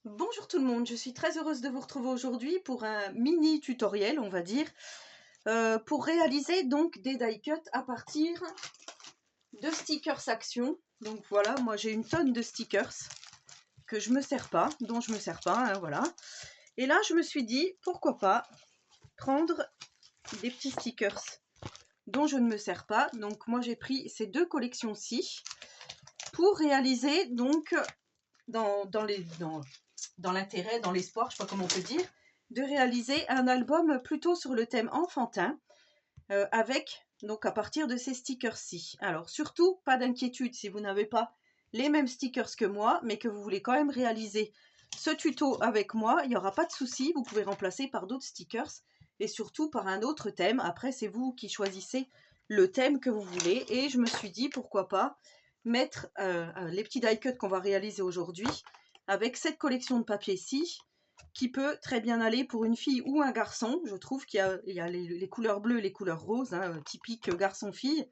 Bonjour tout le monde, je suis très heureuse de vous retrouver aujourd'hui pour un mini tutoriel, on va dire, pour réaliser donc des die cuts à partir de stickers action. Donc voilà, moi j'ai une tonne de stickers que je me sers pas, dont je me sers pas, hein, voilà. Et là je me suis dit, pourquoi pas prendre des petits stickers dont je ne me sers pas. Donc moi j'ai pris ces deux collections-ci pour réaliser donc dans l'intérêt, dans l'espoir, je sais pas comment on peut dire, de réaliser un album plutôt sur le thème enfantin, avec, donc à partir de ces stickers-ci. Alors surtout, pas d'inquiétude si vous n'avez pas les mêmes stickers que moi, mais que vous voulez quand même réaliser ce tuto avec moi, il n'y aura pas de souci, vous pouvez remplacer par d'autres stickers, et surtout par un autre thème. Après, c'est vous qui choisissez le thème que vous voulez, et je me suis dit, pourquoi pas mettre les petits die cuts qu'on va réaliser aujourd'hui avec cette collection de papier-ci qui peut très bien aller pour une fille ou un garçon. Je trouve qu'il y a les couleurs bleues, les couleurs roses, hein, typiques garçon-fille,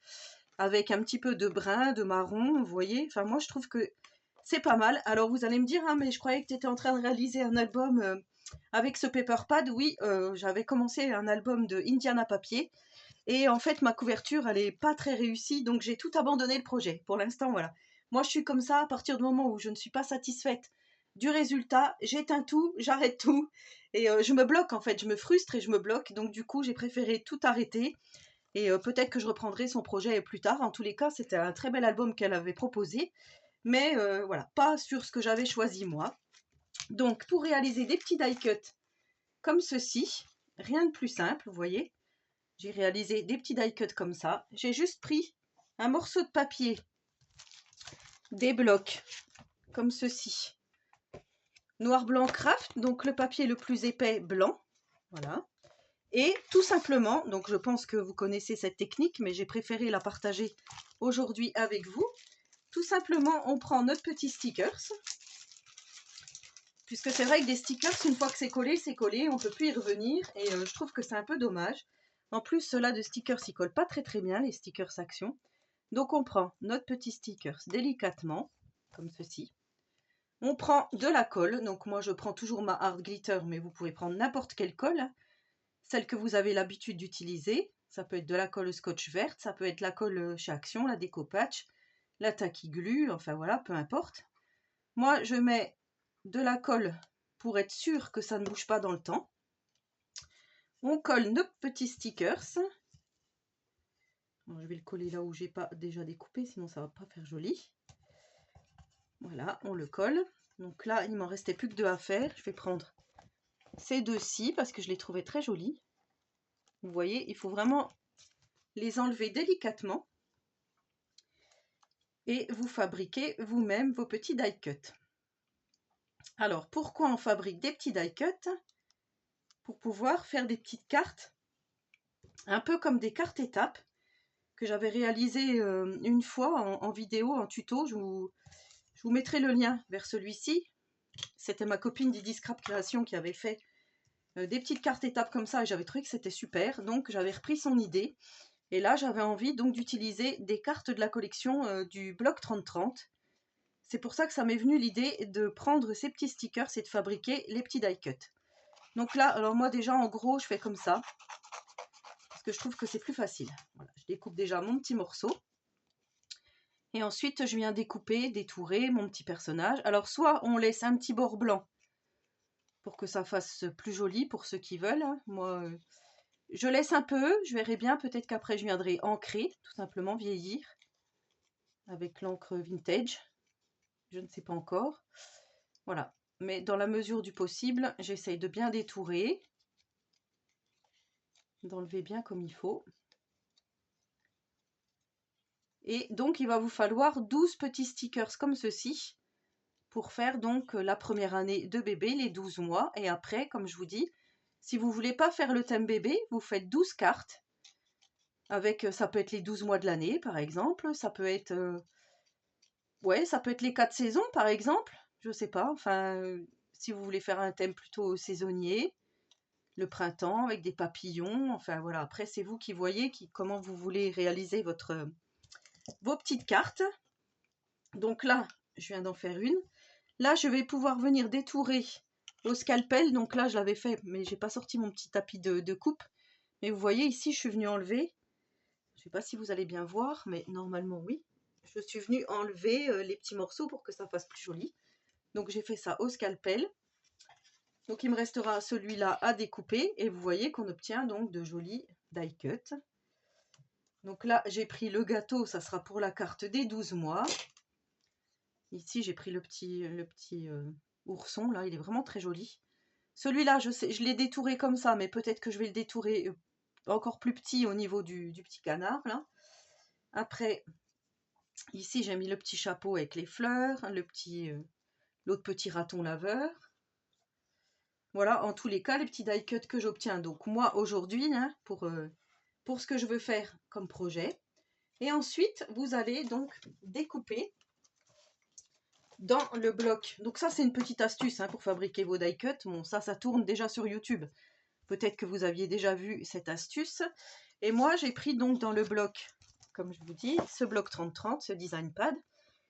avec un petit peu de brun, de marron, vous voyez. Enfin, moi, je trouve que c'est pas mal. Alors, vous allez me dire, ah, mais je croyais que tu étais en train de réaliser un album avec ce paper pad. Oui, j'avais commencé un album de Indiana Papier. Et en fait, ma couverture, elle est pas très réussie, donc j'ai tout abandonné le projet. Pour l'instant, voilà. Moi, je suis comme ça, à partir du moment où je ne suis pas satisfaite du résultat, j'éteins tout, j'arrête tout, et je me bloque, en fait, je me frustre et je me bloque, donc du coup, j'ai préféré tout arrêter, et peut-être que je reprendrai son projet plus tard. En tous les cas, c'était un très bel album qu'elle avait proposé, mais voilà, pas sur ce que j'avais choisi moi. Donc, pour réaliser des petits die cuts comme ceci, rien de plus simple, vous voyez, j'ai réalisé des petits die cuts comme ça. J'ai juste pris un morceau de papier, des blocs, comme ceci. Noir, blanc, craft, donc le papier le plus épais, blanc. Voilà. Et tout simplement, donc je pense que vous connaissez cette technique, mais j'ai préféré la partager aujourd'hui avec vous. Tout simplement, on prend notre petit stickers. Puisque c'est vrai que des stickers, une fois que c'est collé, on ne peut plus y revenir. Et je trouve que c'est un peu dommage. En plus, ceux-là de stickers, ils collent pas très très bien, les stickers action. Donc on prend notre petit sticker délicatement, comme ceci. On prend de la colle, donc moi je prends toujours ma Hard Glitter, mais vous pouvez prendre n'importe quelle colle, celle que vous avez l'habitude d'utiliser. Ça peut être de la colle scotch verte, ça peut être la colle chez Action, la Déco Patch, la Tacky Glue, enfin voilà, peu importe. Moi je mets de la colle pour être sûr que ça ne bouge pas dans le temps. On colle nos petits stickers. Je vais le coller là où j'ai pas déjà découpé, sinon ça va pas faire joli. Voilà, on le colle. Donc là, il m'en restait plus que deux à faire. Je vais prendre ces deux-ci parce que je les trouvais très jolis. Vous voyez, il faut vraiment les enlever délicatement. Et vous fabriquez vous-même vos petits die cuts. Alors, pourquoi on fabrique des petits die cuts? Pour pouvoir faire des petites cartes, un peu comme des cartes étapes, que j'avais réalisées une fois en vidéo, en tuto. Je vous mettrai le lien vers celui-ci. C'était ma copine Didi Scrap Création qui avait fait des petites cartes étapes comme ça et j'avais trouvé que c'était super. Donc j'avais repris son idée. Et là, j'avais envie donc d'utiliser des cartes de la collection du bloc 3030. C'est pour ça que ça m'est venu l'idée de prendre ces petits stickers et de fabriquer les petits die cuts. Donc là, alors moi déjà en gros, je fais comme ça. Parce que je trouve que c'est plus facile. Voilà, je découpe déjà mon petit morceau. Et ensuite, je viens découper, détourer mon petit personnage. Alors soit on laisse un petit bord blanc pour que ça fasse plus joli pour ceux qui veulent. Moi, je laisse un peu, je verrai bien, peut-être qu'après je viendrai ancrer, tout simplement vieillir, avec l'encre vintage, je ne sais pas encore. Voilà, mais dans la mesure du possible, j'essaye de bien détourer, d'enlever bien comme il faut. Et donc il va vous falloir 12 petits stickers comme ceci, pour faire donc la première année de bébé, les 12 mois, et après, comme je vous dis, si vous ne voulez pas faire le thème bébé, vous faites 12 cartes, avec, ça peut être les 12 mois de l'année, par exemple, ça peut être, ouais, ça peut être les 4 saisons, par exemple, je sais pas, enfin, si vous voulez faire un thème plutôt saisonnier, le printemps, avec des papillons, enfin voilà, après c'est vous qui voyez comment vous voulez réaliser vos petites cartes. Donc là, je viens d'en faire une. Là, je vais pouvoir venir détourer au scalpel. Donc là, je l'avais fait, mais j'ai pas sorti mon petit tapis de coupe. Mais vous voyez ici, je suis venue enlever. Je sais pas si vous allez bien voir, mais normalement oui. Je suis venue enlever les petits morceaux pour que ça fasse plus joli. Donc j'ai fait ça au scalpel. Donc il me restera celui-là à découper. Et vous voyez qu'on obtient donc de jolis die cut. Donc là, j'ai pris le gâteau, ça sera pour la carte des 12 mois. Ici, j'ai pris le petit ourson, là, il est vraiment très joli. Celui-là, je l'ai détouré comme ça, mais peut-être que je vais le détourer encore plus petit au niveau du petit canard, là. Après, ici, j'ai mis le petit chapeau avec les fleurs, l'autre petit raton laveur. Voilà, en tous les cas, les petits die cut que j'obtiens. Donc moi, aujourd'hui, hein, pour ce que je veux faire comme projet. Et ensuite, vous allez donc découper dans le bloc. Donc ça, c'est une petite astuce hein, pour fabriquer vos die cut. Bon, ça tourne déjà sur YouTube. Peut-être que vous aviez déjà vu cette astuce. Et moi, j'ai pris donc dans le bloc, comme je vous dis, ce bloc 30-30, ce design pad.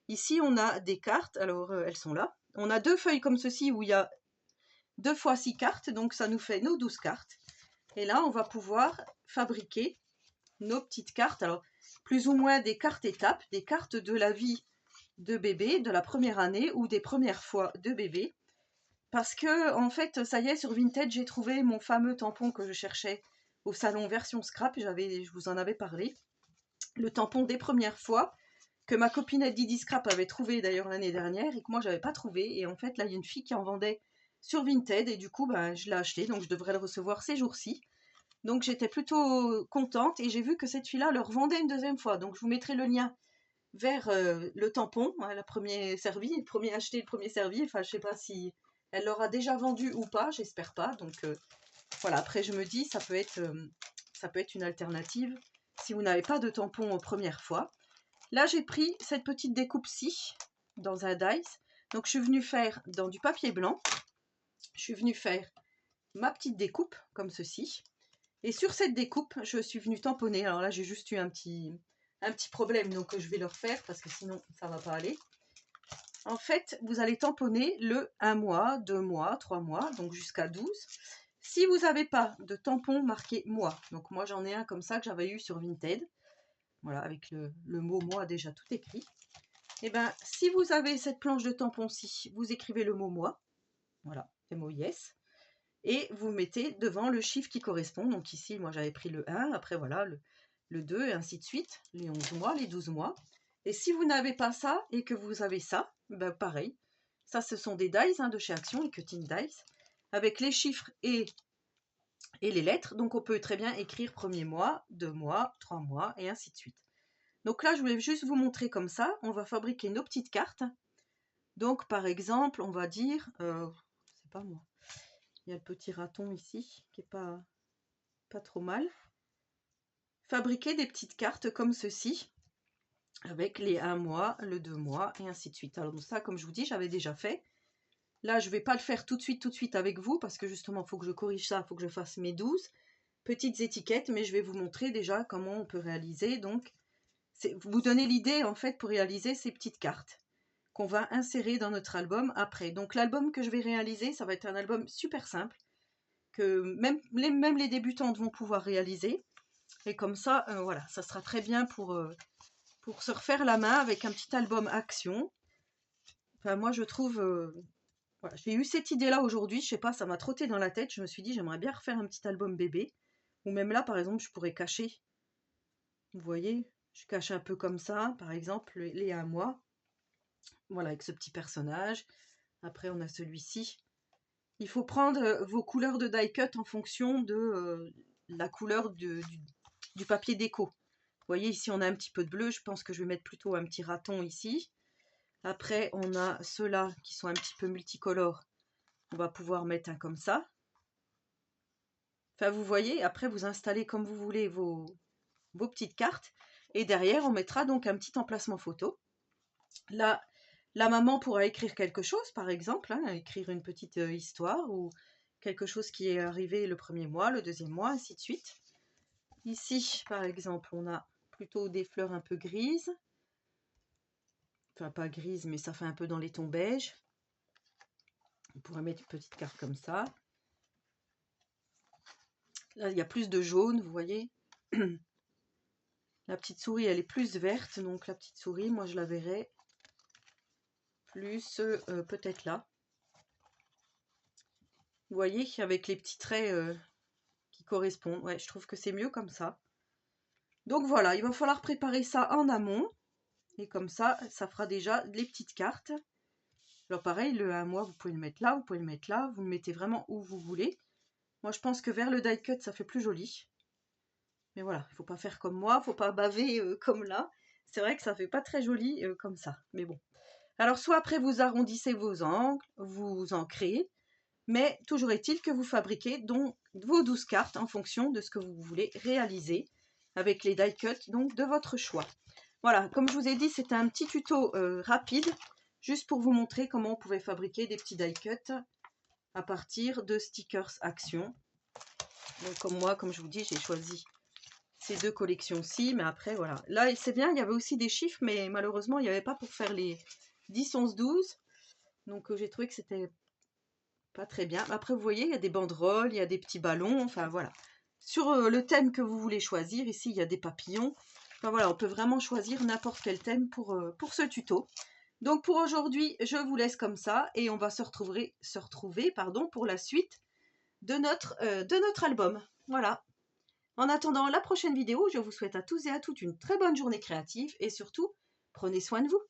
Ici, on a des cartes. Alors, elles sont là. On a 2 feuilles comme ceci où il y a 2 fois 6 cartes. Donc, ça nous fait nos 12 cartes. Et là, on va pouvoir fabriquer nos petites cartes. Alors, plus ou moins des cartes étapes, des cartes de la vie de bébé, de la première année ou des premières fois de bébé. Parce que, en fait, ça y est, sur Vinted, j'ai trouvé mon fameux tampon que je cherchais au salon version scrap. Je vous en avais parlé. Le tampon des premières fois que ma copinette Didi Scrap avait trouvé d'ailleurs l'année dernière et que moi, j'avais pas trouvé. Et en fait, là, il y a une fille qui en vendait sur Vinted et du coup, ben, je l'ai acheté. Donc, je devrais le recevoir ces jours-ci. Donc, j'étais plutôt contente et j'ai vu que cette fille-là le revendait une deuxième fois. Donc, je vous mettrai le lien vers le tampon, hein, le premier servi, le premier acheté, le premier servi. Enfin, je sais pas si elle l'aura déjà vendu ou pas, j'espère pas. Donc voilà, après je me dis, ça peut être une alternative si vous n'avez pas de tampon première fois. Là, j'ai pris cette petite découpe-ci dans un dice. Donc, je suis venue faire dans du papier blanc. Je suis venue faire ma petite découpe, comme ceci. Et sur cette découpe, je suis venue tamponner. Alors là, j'ai juste eu un petit problème, donc je vais le refaire parce que sinon, ça ne va pas aller. En fait, vous allez tamponner le 1 mois, 2 mois, 3 mois, donc jusqu'à 12. Si vous n'avez pas de tampon marqué mois, donc moi j'en ai un comme ça que j'avais eu sur Vinted, voilà, avec le mot mois déjà tout écrit. Et bien, si vous avez cette planche de tampon-ci, vous écrivez le mot mois, voilà, MOIS, et vous mettez devant le chiffre qui correspond. Donc ici, moi j'avais pris le 1, après voilà, le 2, et ainsi de suite, les 11 mois, les 12 mois. Et si vous n'avez pas ça et que vous avez ça, ben pareil. Ça, ce sont des dies hein, de chez Action, les cutting dies, avec les chiffres et les lettres. Donc, on peut très bien écrire premier mois, 2 mois, 3 mois, et ainsi de suite. Donc là, je voulais juste vous montrer comme ça. On va fabriquer nos petites cartes. Donc, par exemple, on va dire, c'est pas moi, il y a le petit raton ici, qui est pas trop mal. Fabriquer des petites cartes comme ceci, avec les 1 mois, le 2 mois, et ainsi de suite. Alors ça, comme je vous dis, j'avais déjà fait. Là, je ne vais pas le faire tout de suite avec vous, parce que justement, il faut que je corrige ça, il faut que je fasse mes 12 petites étiquettes, mais je vais vous montrer déjà comment on peut réaliser. Donc, vous donner l'idée, en fait, pour réaliser ces petites cartes qu'on va insérer dans notre album après. Donc, l'album que je vais réaliser, ça va être un album super simple, que même les débutantes vont pouvoir réaliser. Et comme ça, voilà, ça sera très bien pour se refaire la main avec un petit album action. Enfin, moi, je trouve... voilà, j'ai eu cette idée-là aujourd'hui, je sais pas, ça m'a trotté dans la tête. Je me suis dit, j'aimerais bien refaire un petit album bébé. Ou même là, par exemple, je pourrais cacher. Vous voyez, je cache un peu comme ça, par exemple, les 1 mois. Voilà, avec ce petit personnage. Après, on a celui-ci. Il faut prendre vos couleurs de die cut en fonction de la couleur du papier déco. Vous voyez, ici, on a un petit peu de bleu. Je pense que je vais mettre plutôt un petit raton ici. Après, on a ceux-là qui sont un petit peu multicolores. On va pouvoir mettre un comme ça. Enfin, vous voyez, après, vous installez comme vous voulez vos petites cartes. Et derrière, on mettra donc un petit emplacement photo. Là, la maman pourra écrire quelque chose, par exemple, hein, écrire une petite histoire ou quelque chose qui est arrivé le premier mois, le deuxième mois, ainsi de suite. Ici, par exemple, on a plutôt des fleurs un peu grises. Enfin, pas grises, mais ça fait un peu dans les tons beige. On pourrait mettre une petite carte comme ça. Là, il y a plus de jaune, vous voyez. La petite souris, elle est plus verte. Donc la petite souris, moi, je la verrais plus peut-être là. Vous voyez, avec les petits traits qui correspondent. Ouais, je trouve que c'est mieux comme ça. Donc voilà, il va falloir préparer ça en amont. Et comme ça, ça fera déjà les petites cartes. Alors pareil, le 1 mois, vous pouvez le mettre là, vous pouvez le mettre là. Vous le mettez vraiment où vous voulez. Moi, je pense que vers le die cut, ça fait plus joli. Mais voilà, il ne faut pas faire comme moi, il ne faut pas baver comme là. C'est vrai que ça ne fait pas très joli comme ça. Mais bon. Alors, soit après, vous arrondissez vos angles, vous ancrez. Mais toujours est-il que vous fabriquez donc vos 12 cartes en fonction de ce que vous voulez réaliser avec les die cut donc de votre choix. Voilà, comme je vous ai dit, c'était un petit tuto rapide, juste pour vous montrer comment on pouvait fabriquer des petits die cut à partir de stickers Action. Donc comme moi, comme je vous dis, j'ai choisi ces deux collections-ci, mais après voilà. Là, c'est bien, il y avait aussi des chiffres, mais malheureusement, il n'y avait pas pour faire les 10, 11, 12. Donc j'ai trouvé que c'était pas très bien. Après, vous voyez, il y a des banderoles, il y a des petits ballons, enfin voilà. Sur le thème que vous voulez choisir, ici, il y a des papillons. Enfin voilà, on peut vraiment choisir n'importe quel thème pour ce tuto. Donc pour aujourd'hui, je vous laisse comme ça et on va se retrouver pour la suite de notre album. Voilà. En attendant la prochaine vidéo, je vous souhaite à tous et à toutes une très bonne journée créative et surtout, prenez soin de vous.